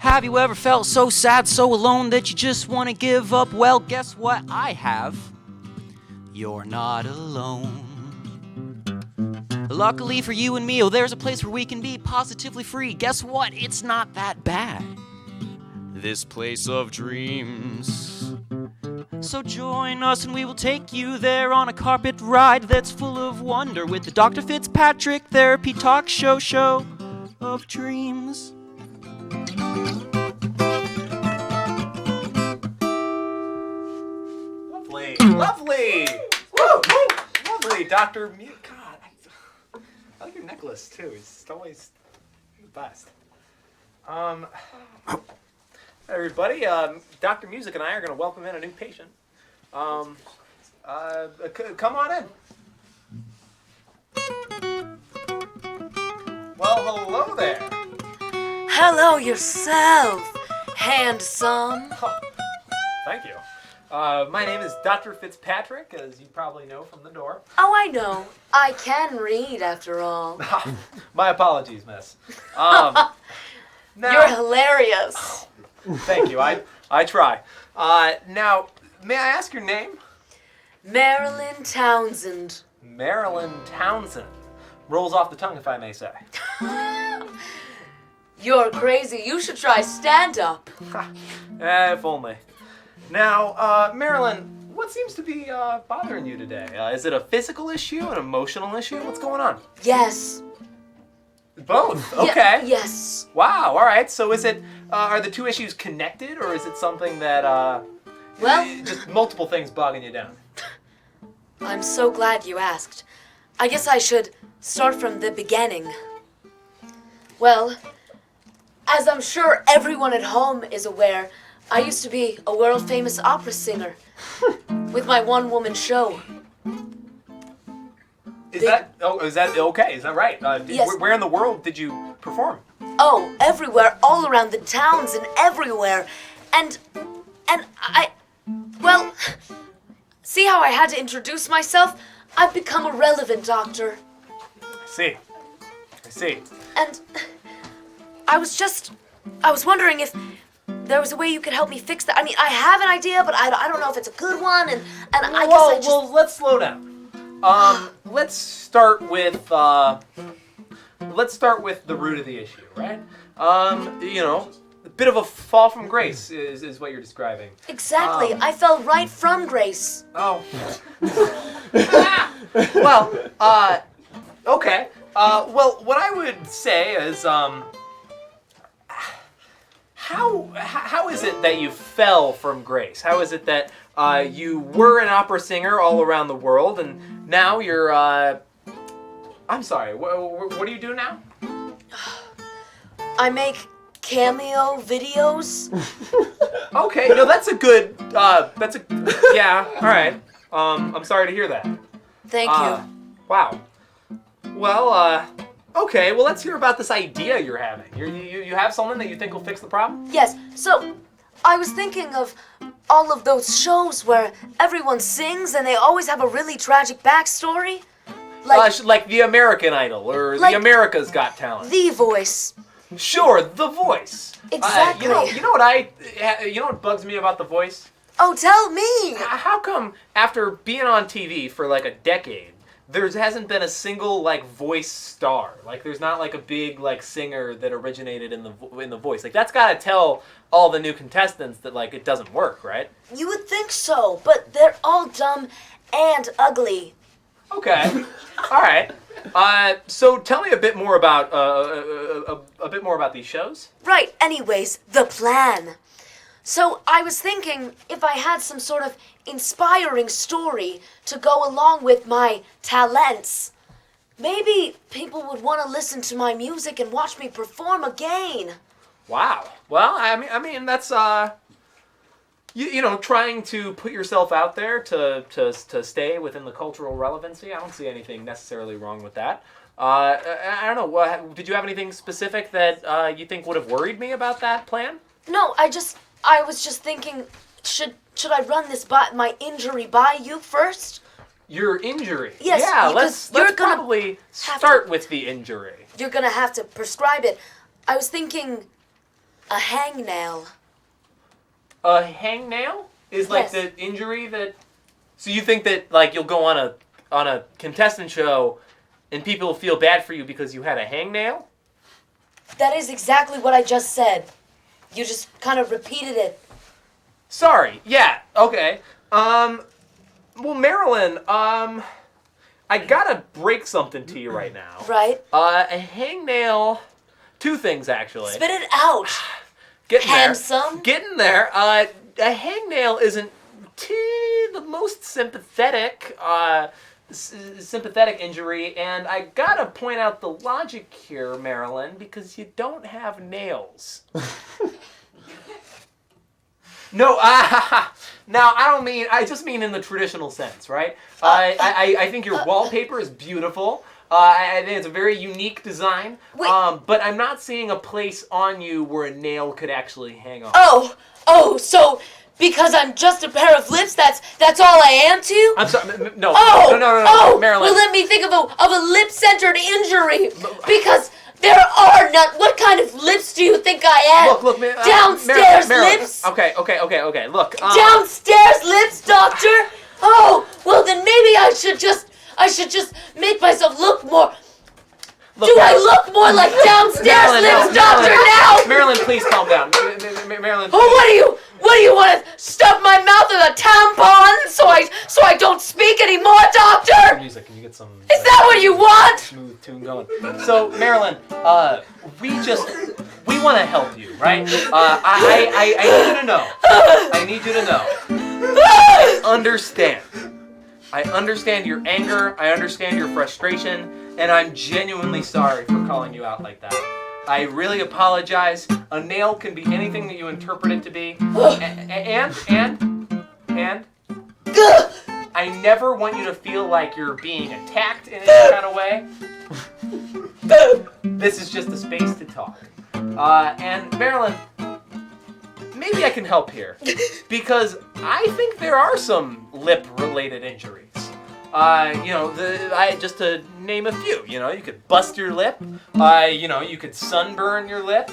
Have you ever felt so sad, so alone that you just want to give up? Well, guess what? I have. You're not alone. Luckily for you and me, oh, there's a place where we can be positively free. Guess what? It's not that bad. This place of dreams. So join us and we will take you there on a carpet ride that's full of wonder with the Dr. Fitzpatrick Therapy Talk Show of dreams. Lovely! Woo! Lovely, Dr. God, I like your necklace too. It's always the best. Everybody, Dr. Music and I are going to welcome in a new patient. Come on in. Well, hello there. Hello yourself, handsome. Oh, thank you. My name is Dr. Fitzpatrick, as you probably know from the door. Oh, I know. I can read, after all. My apologies, miss. Now, You're hilarious. Thank you. I try. Now, may I ask your name? Marilyn Townsend. Marilyn Townsend. Rolls off the tongue, if I may say. You're crazy. You should try stand-up. If only. Now, Marilyn, what seems to be bothering you today? Is it a physical issue, an emotional issue? What's going on? Yes. Both? Okay. Yes. Wow, all right. So is it, are the two issues connected, or is it something that, Well, just multiple things bogging you down? I'm so glad you asked. I guess I should start from the beginning. Well, as I'm sure everyone at home is aware, I used to be a world-famous opera singer with my one-woman show. Is that okay? Is that right? Yes. Where in the world did you perform? Oh, everywhere, all around the towns and everywhere. And well, see how I had to introduce myself? I've become a relevant doctor. I see. And I was wondering if there was a way you could help me fix that. I mean, I have an idea, but I don't know if it's a good one, and I guess I just... Well, let's slow down. Let's start with the root of the issue, right? A bit of a fall from grace is what you're describing. Exactly. I fell right from grace. Oh. Well, okay. Well, what I would say is, how is it that you fell from grace? How is it that you were an opera singer all around the world, and now you're, I'm sorry, what do you do now? I make cameo videos. Okay, no, that's a good, yeah, all right. I'm sorry to hear that. Thank you. Wow. Well, okay, well, let's hear about this idea you're having. You have something that you think will fix the problem? Yes, so I was thinking of all of those shows where everyone sings and they always have a really tragic backstory. Like The American Idol or like The America's Got Talent. The Voice. Sure, The Voice. Exactly. You know what bugs me about The Voice? Oh, tell me! How come after being on TV for like a decade, there hasn't been a single like voice star? Like there's not like a big like singer that originated in the voice. Like that's got to tell all the new contestants that like it doesn't work, right? You would think so, but they're all dumb and ugly. Okay. All right. So tell me a bit more about these shows. Right, anyways, the plan. So I was thinking if I had some sort of inspiring story to go along with my talents, maybe people would want to listen to my music and watch me perform again. Wow. Well, I mean that's trying to put yourself out there to stay within the cultural relevancy. I don't see anything necessarily wrong with that. I don't know. Did you have anything specific that you think would have worried me about that plan? No, I was just thinking, should I run my injury by you first? Your injury? Yes. Yeah, let's probably start with the injury. You're gonna have to prescribe it. I was thinking, A hangnail. A hangnail is like Yes. the injury that. So you think that like you'll go on a contestant show, and people will feel bad for you because you had a hangnail? That is exactly what I just said. You just kind of repeated it. Sorry. Yeah. Okay. Well, Marilyn. I gotta break something to you right now. Right? A hangnail. Two things actually. Spit it out. Getting Handsome. there. Getting there. A hangnail isn't the most sympathetic injury, and I gotta point out the logic here, Marilyn, because you don't have nails. No, now I don't mean. I just mean in the traditional sense, right? I think your wallpaper is beautiful. I think it's a very unique design. Wait. But I'm not seeing a place on you where a nail could actually hang on. Oh, so because I'm just a pair of lips, that's all I am to you? I'm sorry. No. Oh, No, Marilyn. Well, let me think of a lip-centered injury. Because there are none. What kind of lips do you think I am? Look, downstairs Marilyn. lips. Okay. Look. Downstairs lips, doctor. Oh, well then maybe I should just make myself look more. Look, Do I look more like downstairs Marilyn, lips, no, doctor? Now. Marilyn, please calm down. Marilyn. Oh, what do you want to stuff my mouth with a tampon so I don't speak anymore, doctor? Music. Can you get some? Is that what you want? Smooth tune going. So, Marilyn, we want to help you, right? I need you to know. I need you to know. I understand your anger. I understand your frustration, and I'm genuinely sorry for calling you out like that. I really apologize. A nail can be anything that you interpret it to be, and I never want you to feel like you're being attacked in any kind of way. This is just a space to talk. And Marilyn, maybe I can help here, because I think there are some lip-related injuries. Just to name a few, you could bust your lip, you could sunburn your lip,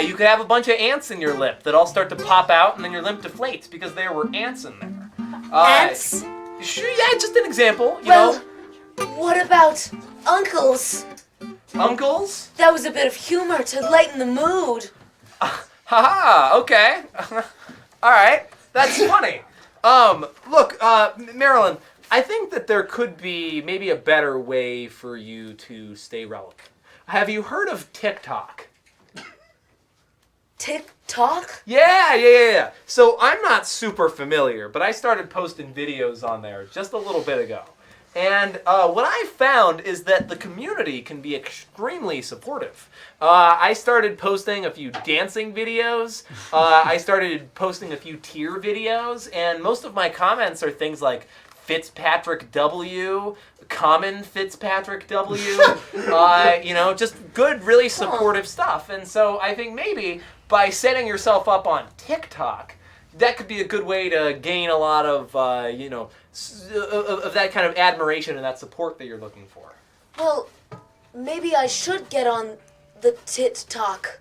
you could have a bunch of ants in your lip that all start to pop out, and then your lip deflates because there were ants in there. Ants? Sure, yeah, just an example, Well, what about uncles? Uncles? That was a bit of humor to lighten the mood. Haha, okay. Alright, that's funny. Look, Marilyn, I think that there could be maybe a better way for you to stay relevant. Have you heard of TikTok? TikTok? Yeah. So I'm not super familiar, but I started posting videos on there just a little bit ago. And what I found is that the community can be extremely supportive. I started posting a few dancing videos. I started posting a few tier videos, and most of my comments are things like Fitzpatrick W, common Fitzpatrick W, just good, really supportive stuff. And so I think maybe by setting yourself up on TikTok, that could be a good way to gain a lot of, of that kind of admiration and that support that you're looking for. Well, maybe I should get on the TikTok.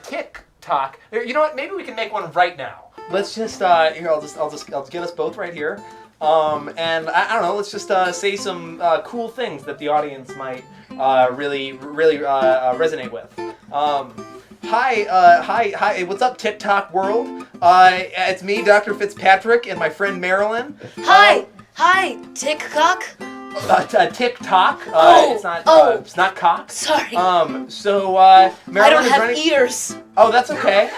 TikTok. You know what? Maybe we can make one right now. Let's just here. I'll get us both right here. And I don't know. Let's just say some cool things that the audience might really resonate with. Hi. What's up, TikTok world? It's me, Dr. Fitzpatrick, and my friend Marilyn. Hi, TikTok. TikTok. It's not cock. Sorry. So Marilyn, I don't is have there any... ears. Oh, that's okay.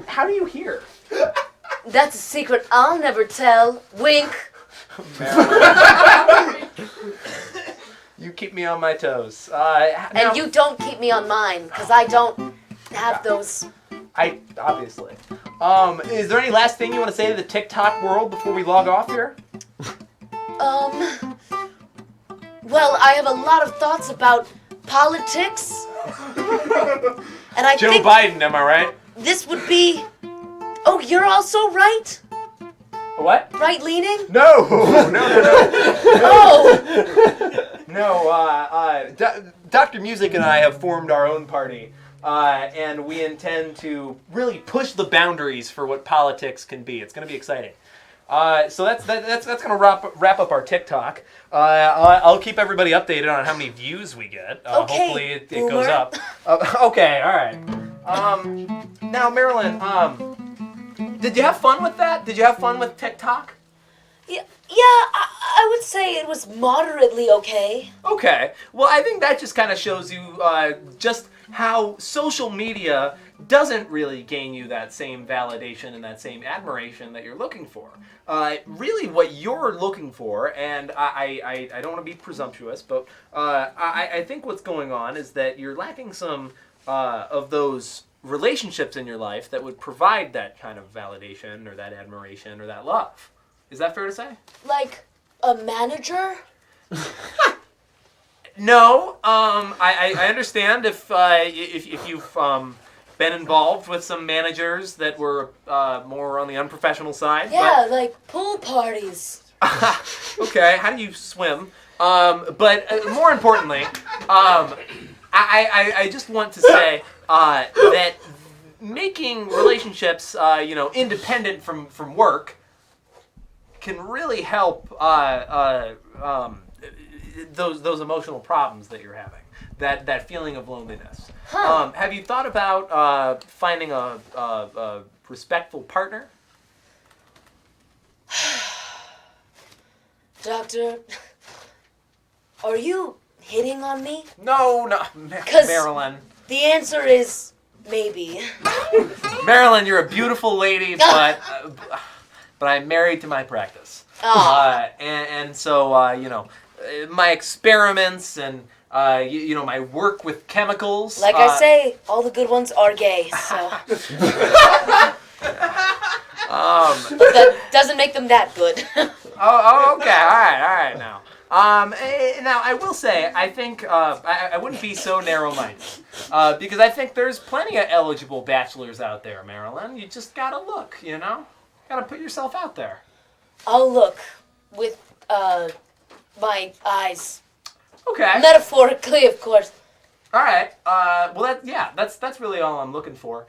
How do you hear? That's a secret I'll never tell. Wink. You keep me on my toes. And you don't keep me on mine, because I don't have those. Obviously. Is there any last thing you want to say to the TikTok world before we log off here? Well, I have a lot of thoughts about politics. And I Joe think Biden, am I right? this would be... Oh, you're also right? What? Right-leaning? No. Oh! No, Dr. Music and I have formed our own party and we intend to really push the boundaries for what politics can be. It's going to be exciting. So that's going to wrap up our TikTok. I'll keep everybody updated on how many views we get. Okay, Hopefully it goes Boomer. up. Okay, all right. Now, Marilyn, did you have fun with that? Did you have fun with TikTok? Yeah, I would say it was moderately okay. Okay. Well, I think that just kind of shows you just how social media doesn't really gain you that same validation and that same admiration that you're looking for. Really, what you're looking for, and I don't want to be presumptuous, but I think what's going on is that you're lacking some of those relationships in your life that would provide that kind of validation or that admiration or that love. Is that fair to say? Like a manager? No, I understand if you've been involved with some managers that were more on the unprofessional side. Yeah, like pool parties. Okay, how do you swim? But more importantly, I just want to say that making relationships, independent from work, can really help those emotional problems that you're having, that feeling of loneliness. Huh. Have you thought about finding a respectful partner? Doctor, are you hitting on me? No, 'Cause- Marilyn. The answer is maybe. Marilyn, you're a beautiful lady, but I'm married to my practice. Oh. And so, my experiments and, my work with chemicals. Like I say, all the good ones are gay, so. But that doesn't make them that good. Okay, all right now. Now, I will say, I think I wouldn't be so narrow-minded, because I think there's plenty of eligible bachelors out there, Marilyn. You just gotta look, Gotta put yourself out there. I'll look with my eyes. Okay. Metaphorically, of course. All right. That's really all I'm looking for.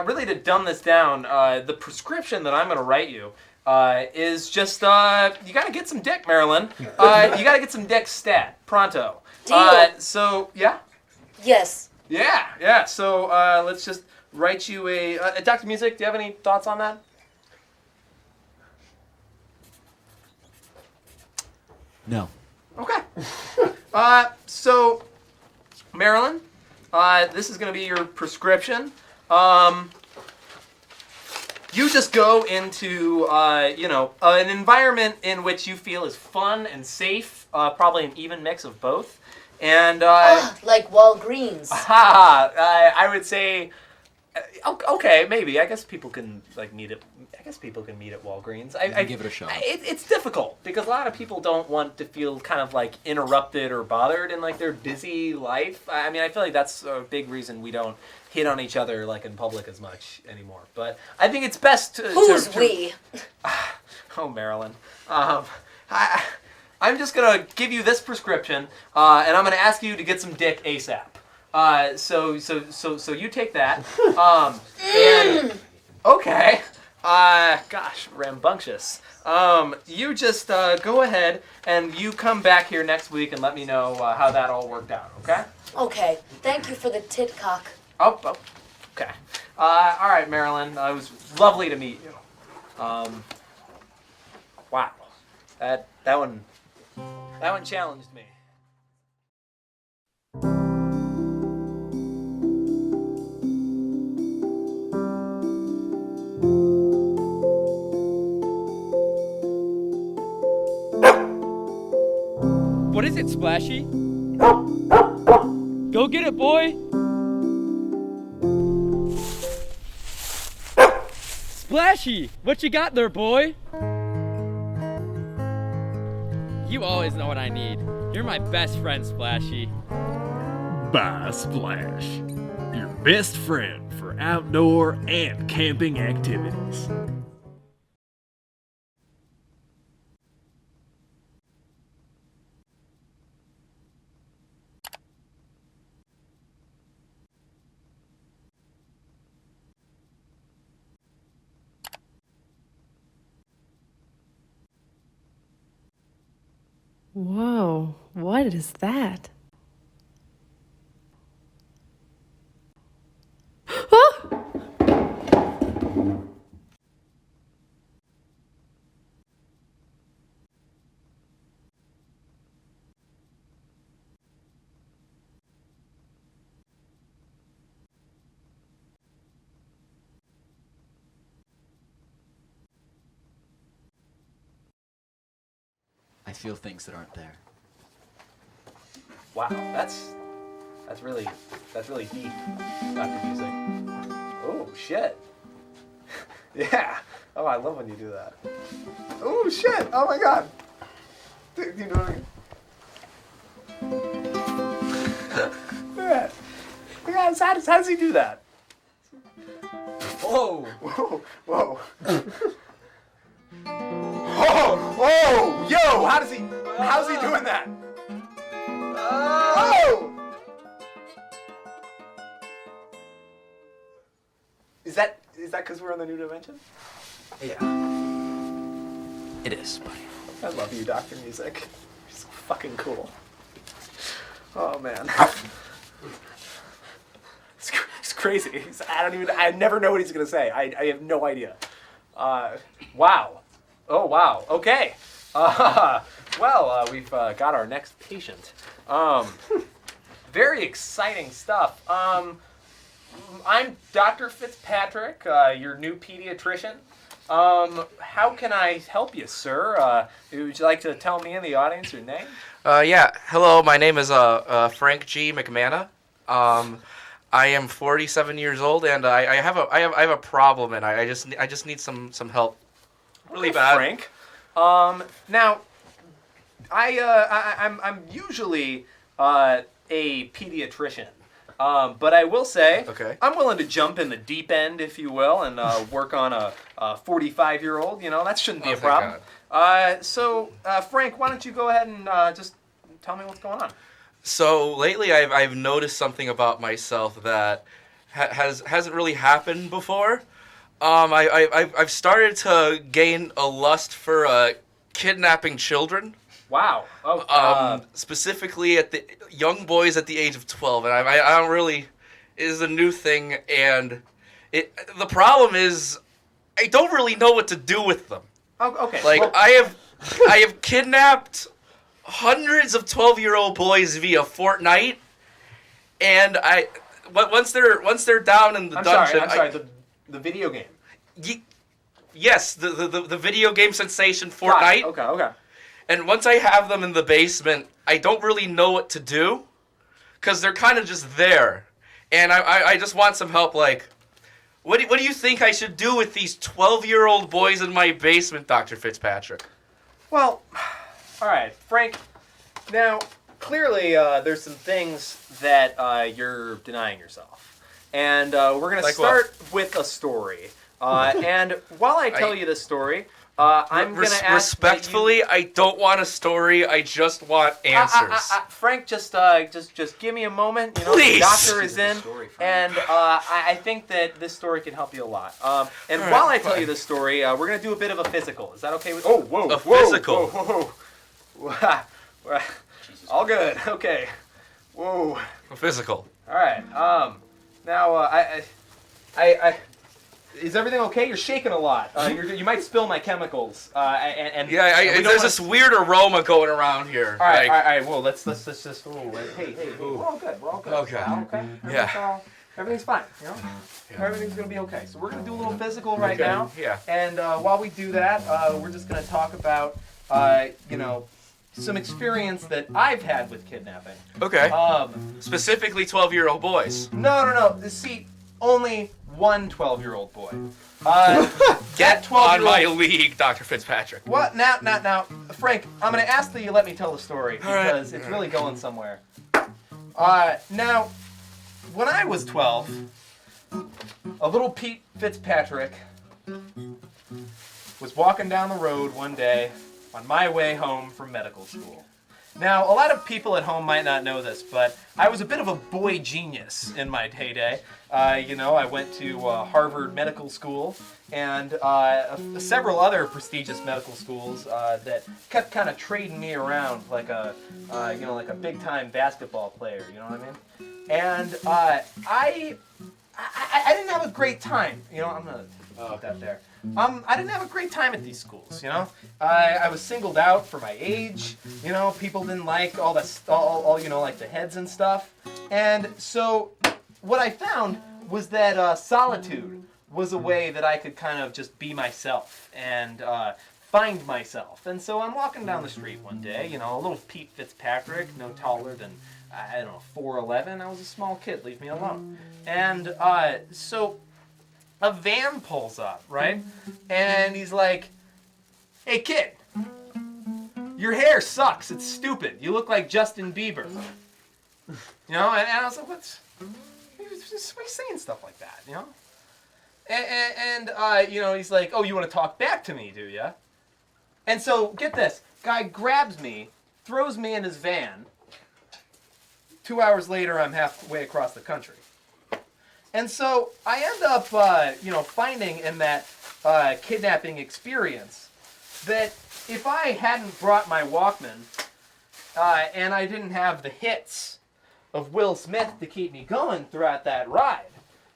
Really, to dumb this down, the prescription that I'm going to write you is just you got to get some dick, Marilyn. You got to get some dick stat pronto. Deal. So yeah. Yes. Yeah. So let's just write you a Dr. Music. Do you have any thoughts on that? No. Okay. So, Marilyn, this is going to be your prescription. You just go into, an environment in which you feel is fun and safe, probably an even mix of both. And, like Walgreens. I would say, okay, maybe. I guess people can, meet at Walgreens. I give it a shot. It's difficult because a lot of people don't want to feel kind of interrupted or bothered in their busy life. I mean, I feel like that's a big reason we don't hit on each other in public as much anymore. But I think it's best to... Who's we? Oh, Marilyn. I'm just going to give you this prescription, and I'm going to ask you to get some dick ASAP. So you take that. And... Okay. Gosh, rambunctious. You just go ahead and you come back here next week and let me know how that all worked out, okay? Okay. Thank you for the tit cock. Oh, okay. All right, Marilyn. It was lovely to meet you. Wow. That one challenged me. What is it, Splashy? Go get it, boy! Splashy! What you got there, boy? You always know what I need. You're my best friend, Splashy. Bye, Splash. Your best friend for outdoor and camping activities. Whoa, what is that? Ah! I feel things that aren't there. Wow, that's really deep, Dr. Music. Oh shit. Yeah. Oh, I love when you do that. Oh shit. Oh my god. Do you know what I mean? Look at that. Look at that. How does he do that? Whoa. Whoa. Whoa. Oh, yo, how's he doing that? Oh! Is that because we're in the new dimension? Yeah. It is, buddy. I love you, Dr. Music. You're so fucking cool. Oh man. It's crazy. I never know what he's gonna say. I have no idea. Wow. Oh wow. Okay. We've got our next patient. Very exciting stuff. I'm Dr. Fitzpatrick, your new pediatrician. How can I help you, sir? Would you like to tell me in the audience your name? Yeah. Hello, my name is Frank G. McMana. I am 47 years old, and I have a problem, and I just need some help. Really bad. Frank. Now, I'm usually a pediatrician, but I will say I'm willing to jump in the deep end, if you will, and work on a 45-year-old. You know, that shouldn't be a problem. So, Frank, why don't you go ahead and just tell me what's going on? So lately, I've noticed something about myself that hasn't really happened before. I've started to gain a lust for kidnapping children. Wow. Specifically at the young boys at the age of 12, and I don't really. It is a new thing, and the problem is I don't really know what to do with them. Oh, okay. Like I have kidnapped hundreds of 12-year-old boys via Fortnite, and once they're down in the dungeon. I'm sorry. The video game. Yes, the video game sensation Fortnite. Okay. And once I have them in the basement, I don't really know what to do, because they're kind of just there. And I just want some help, like, what do you think I should do with these 12-year-old boys in my basement, Dr. Fitzpatrick? Well, all right, Frank. Now, clearly, there's some things that you're denying yourself. And we're going to start with a story. And while I tell you this story, I'm going to ask... Respectfully, I don't want a story. I just want answers. Frank, just give me a moment. You know, Please. The doctor is in, and I think that this story can help you a lot. And while I tell you this story, we're going to do a bit of a physical. Is that okay with you? Oh, whoa. A physical? Whoa. All good. Okay. Whoa. A physical. All right. Now, I is everything okay? You're shaking a lot. You might spill my chemicals. And there's this weird aroma going around here. All right. Well, let's just. Hey. We're all good. Okay. Okay. Everything's fine. You know, everything's gonna be okay. So we're gonna do a little physical right now. Yeah. And while we do that, we're just gonna talk about, some experience that I've had with kidnapping. Okay. Specifically 12-year-old boys. No. See, only one 12-year-old boy. Get on my league, Dr. Fitzpatrick. What? Now, Frank, I'm going to ask that you let me tell the story because it's really going somewhere. Now, when I was 12, a little Pete Fitzpatrick was walking down the road one day on my way home from medical school. Now, a lot of people at home might not know this, but I was a bit of a boy genius in my heyday. I went to Harvard Medical School and several other prestigious medical schools that kept kind of trading me around like a big-time basketball player. You know what I mean? And I didn't have a great time. I'm gonna put that there. I didn't have a great time at these schools, I was singled out for my age, people didn't like all the heads and stuff. And so what I found was that solitude was a way that I could kind of just be myself and find myself. And so I'm walking down the street one day, a little Pete Fitzpatrick, no taller than, 4'11". I was a small kid, leave me alone. And so a van pulls up, right? And he's like, "Hey kid, your hair sucks, it's stupid. You look like Justin Bieber." And I was like, why are you saying stuff like that, And he's like, "Oh, you want to talk back to me, do ya?" And so, get this, guy grabs me, throws me in his van. 2 hours later, I'm halfway across the country. And so I end up, finding in that kidnapping experience that if I hadn't brought my Walkman and I didn't have the hits of Will Smith to keep me going throughout that ride,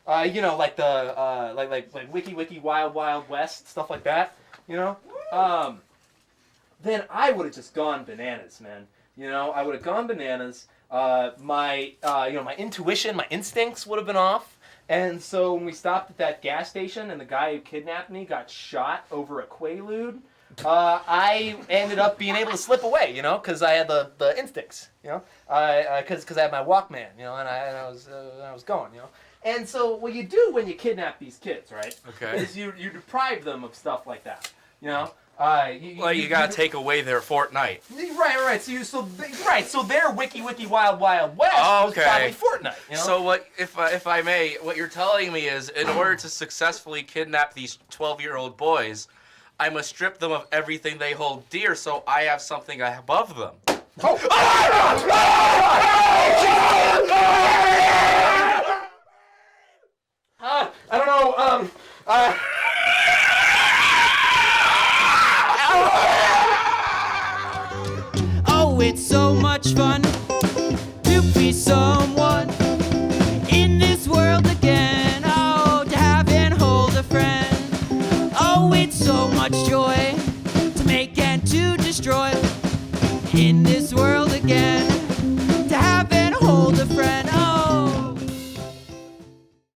like the like Wiki Wiki Wild Wild West, stuff like that, then I would have just gone bananas, man. I would have gone bananas. My intuition, my instincts would have been off. And so when we stopped at that gas station and the guy who kidnapped me got shot over a Quaalude, I ended up being able to slip away, because I had the instincts, because I had my Walkman, and I was going, And so what you do when you kidnap these kids, right? Okay. Is you deprive them of stuff like that, You gotta take away their Fortnite. Right. So their Wiki Wiki Wild Wild West was probably Fortnite. So what, if I may, what you're telling me is, in order to successfully kidnap these 12-year-old boys, I must strip them of everything they hold dear, so I have something above them. Oh. I don't know. Oh, it's so much fun